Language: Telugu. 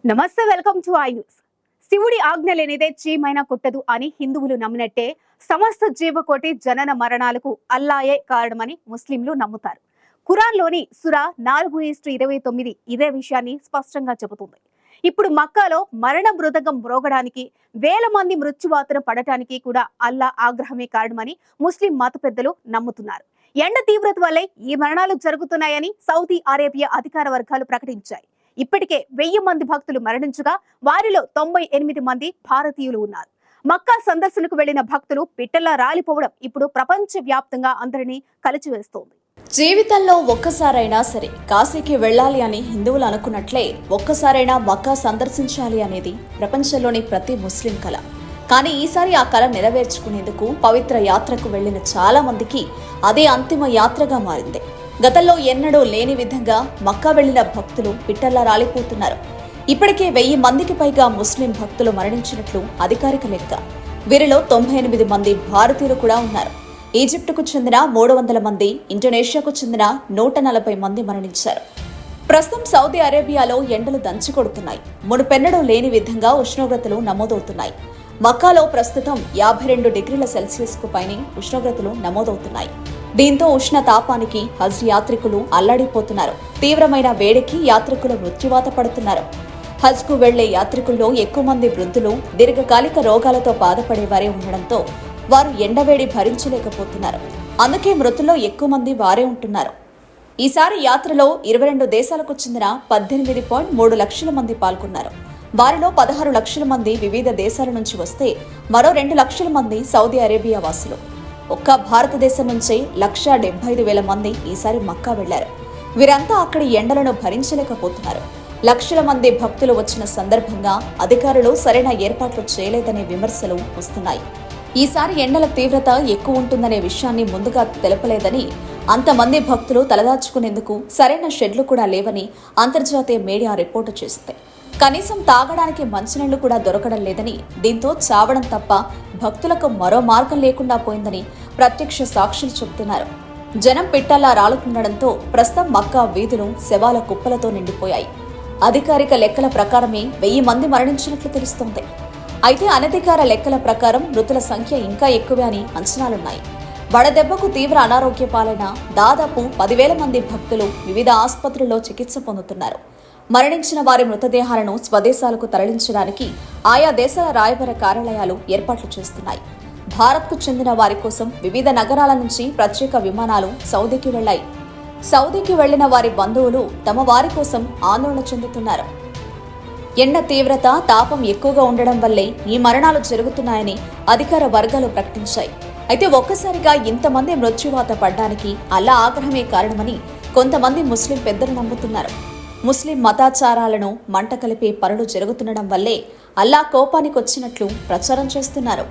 నమస్తే, వెల్కమ్ టు ఐ న్యూస్. శివుడి ఆజ్ఞ లేనిదే చీమైనా కొట్టదు అని హిందువులు నమ్మినట్టే సమస్త జీవకోటి జనన మరణాలకు అల్లాయే కారణమని ముస్లింలు నమ్ముతారు. ఖురాన్లోని సూరా 4:29 ఇదే విషయాన్ని స్పష్టంగా చెబుతుంది. ఇప్పుడు మక్కాలో మరణ మృదంగం మ్రోగడానికి, వేల మంది మృత్యువాతన పడటానికి కూడా అల్లా ఆగ్రహమే కారణమని ముస్లిం మత పెద్దలు నమ్ముతున్నారు. ఎండ తీవ్రత వల్లే ఈ మరణాలు జరుగుతున్నాయని సౌదీ అరేబియా అధికార వర్గాలు ప్రకటించాయి. ఇప్పటికే 1000 మంది భక్తులు మరణించగా వారిలో 98 మంది భారతీయులు ఉన్నారు. మక్కా సందర్శనకు వెళ్లిన భక్తులు పిట్టల్లా రాలిపోవడం ఇప్పుడు ప్రపంచ వ్యాప్తంగా అందరినీ కలిచివేస్తోంది. జీవితంలో ఒక్కసారైనా సరే కాశీకి వెళ్ళాలి అని హిందువులు అనుకున్నట్లే ఒక్కసారైనా మక్కా సందర్శించాలి అనేది ప్రపంచంలోని ప్రతి ముస్లిం కళ. కానీ ఈసారి ఆ కళ నెరవేర్చుకునేందుకు పవిత్ర యాత్రకు వెళ్లిన చాలా మందికి అదే అంతిమ యాత్రగా మారింది. గతంలో ఎన్నడూ లేని విధంగా మక్కా వెళ్లిన భక్తులు పిట్టల్లా రాలిపోతున్నారు. ఇప్పటికే 1000 మందికి పైగా ముస్లిం భక్తులు మరణించినట్లు అధికారిక లెక్క. వీరిలో 98 మంది భారతీయులు కూడా ఉన్నారు. ఈజిప్టుకు చెందిన 300 మంది, ఇండోనేషియాకు చెందిన 140 మంది మరణించారు. ప్రస్తుతం సౌదీ అరేబియాలో ఎండలు దంచుకొడుతున్నాయి. మునుపెన్నడూ లేని విధంగా ఉష్ణోగ్రతలు నమోదవుతున్నాయి. మక్కాలో ప్రస్తుతం 52 డిగ్రీల సెల్సియస్కు పైనే ఉష్ణోగ్రతలు నమోదవుతున్నాయి. దీంతో ఉష్ణ తాపానికి హజ్ యాత్రికులు అల్లాడిపోతున్నారు. తీవ్రమైన వేడికి యాత్రికులు మృత్యువాత పడుతున్నారు. హజ్కు వెళ్లే యాత్రికుల్లో ఎక్కువ మంది వృద్ధులు, దీర్ఘకాలిక రోగాలతో బాధపడేవారే ఉండడంతో వారు ఎండవేడి భరించలేకపోతున్నారు. అందుకే మృతుల్లో ఎక్కువ మంది వారే ఉంటున్నారు. ఈసారి యాత్రలో 22 దేశాలకు చెందిన 18.3 లక్షల మంది పాల్గొన్నారు. వారిలో 16 లక్షల మంది వివిధ దేశాల నుంచి వస్తే మరో 2 లక్షల మంది సౌదీ అరేబియా వాసులు. ఒక్క భారతదేశం నుంచే 1,75,000 మంది ఈసారి మక్కా వెళ్లారు. వీరంతా అక్కడి ఎండలను భరించలేకపోతున్నారు. లక్షల మంది భక్తులు వచ్చిన సందర్భంగా అధికారులు సరైన ఏర్పాట్లు చేయలేదనే విమర్శలు వస్తున్నాయి. ఈసారి ఎండల తీవ్రత ఎక్కువ ఉంటుందనే విషయాన్ని ముందుగా తెలపలేదని, అంతమంది భక్తులు తలదాచుకునేందుకు సరైన షెడ్లు కూడా లేవని అంతర్జాతీయ మీడియా రిపోర్టు చేసింది. కనీసం తాగడానికి మంచినీళ్లు కూడా దొరకడం లేదని, దీంతో చావడం తప్ప భక్తులకు మరో మార్గం లేకుండా పోయిందని ప్రత్యక్ష సాక్షులు చెబుతున్నారు. జనం పిట్టల్లా రాలుతుండడంతో ప్రస్తుతం మక్కా వీధులు శవాల కుప్పలతో నిండిపోయాయి. అధికారిక లెక్కల ప్రకారమే 1000 మంది మరణించినట్లు తెలుస్తోంది. అయితే అనధికార లెక్కల ప్రకారం మృతుల సంఖ్య ఇంకా ఎక్కువే అని అంచనాలున్నాయి. వడదెబ్బకు తీవ్ర అనారోగ్య పాలైన దాదాపు 10,000 మంది భక్తులు వివిధ ఆసుపత్రుల్లో చికిత్స పొందుతున్నారు. మరణించిన వారి మృతదేహాలను స్వదేశాలకు తరలించడానికి ఆయా దేశాల రాయబార కార్యాలయాలు ఏర్పాట్లు చేస్తున్నాయి. భారత్కు చెందిన వారి కోసం వివిధ నగరాల నుంచి ప్రత్యేక విమానాలు సౌదీకి వెళ్లాయి. సౌదీకి వెళ్లిన వారి బంధువులు తమ వారి కోసం ఆందోళన చెందుతున్నారు. ఎండ తీవ్రత, తాపం ఎక్కువగా ఉండడం వల్లే ఈ మరణాలు జరుగుతున్నాయని అధికార వర్గాలు ప్రకటించాయి. అయితే ఒక్కసారిగా ఇంతమంది మృత్యువాత పడ్డానికి అల్లా ఆగ్రహమే కారణమని కొంతమంది ముస్లిం పెద్దలు నమ్ముతున్నారు. ముస్లిం మతాచారాలను మంట కలిపే పనులు జరుగుతుండడం వల్లే అల్లా కోపానికొచ్చినట్లు ప్రచారం చేస్తున్నారు.